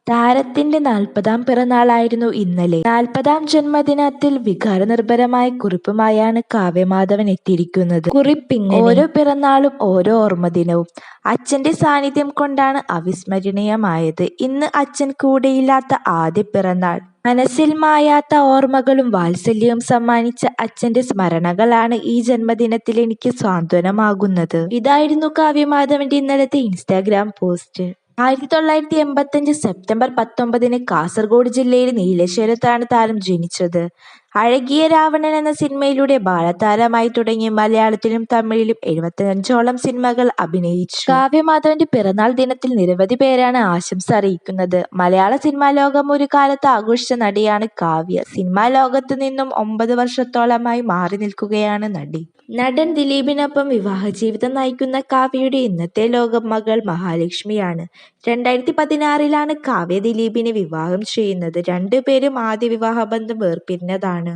താരത്തിന്റെ 40-ാം പിറന്നാളായിരുന്നു ഇന്നലെ. 40-ാം ജന്മദിനത്തിൽ വികാരനിർഭരമായ കുറിപ്പുമായാണ് കാവ്യമാധവൻ എത്തിയിരിക്കുന്നത്. കുറിപ്പിങ്ങനെ: ഓരോ പിറന്നാളും ഓരോ ഓർമ്മദിനവും അച്ഛന്റെ സാന്നിധ്യം കൊണ്ടാണ് അവിസ്മരണീയമായത്. ഇന്ന് അച്ഛൻ കൂടെയില്ലാത്ത ആദ്യ പിറന്നാൾ. മനസ്സിൽ മായാത്ത ഓർമ്മകളും വാത്സല്യവും സമ്മാനിച്ച അച്ഛന്റെ സ്മരണകളാണ് ഈ ജന്മദിനത്തിൽ എനിക്ക് സാന്ത്വനമാകുന്നത്. ഇതായിരുന്നു കാവ്യമാധവന്റെ ഇന്നലത്തെ ഇൻസ്റ്റാഗ്രാം പോസ്റ്റ്. 1985 സെപ്റ്റംബർ 19 കാസർഗോഡ് ജില്ലയിലെ നീലേശ്വരത്താണ് താരം ജനിച്ചത്. അഴകിയ രാവണൻ എന്ന സിനിമയിലൂടെ ബാലതാരമായി തുടങ്ങി മലയാളത്തിലും തമിഴിലും 75ഓളം സിനിമകൾ അഭിനയിച്ചു. കാവ്യമാധവന്റെ പിറന്നാൾ ദിനത്തിൽ നിരവധി പേരാണ് ആശംസ അറിയിക്കുന്നത്. മലയാള സിനിമാ ലോകം ഒരു കാലത്ത് ആഘോഷിച്ച നടിയാണ് കാവ്യ. സിനിമാ ലോകത്ത് നിന്നും 9 വർഷത്തോളമായി മാറി നിൽക്കുകയാണ് നടി. നടൻ ദിലീപിനൊപ്പം വിവാഹജീവിതം നയിക്കുന്ന കാവ്യയുടെ ഇന്നത്തെ ലോകം മകൾ മഹാലക്ഷ്മിയാണ്. 2016-ലാണ് കാവ്യ ദിലീപിനെ വിവാഹം ചെയ്യുന്നത്. രണ്ടുപേരും ആദ്യ വിവാഹബന്ധം വേർപിരിഞ്ഞതാണ്.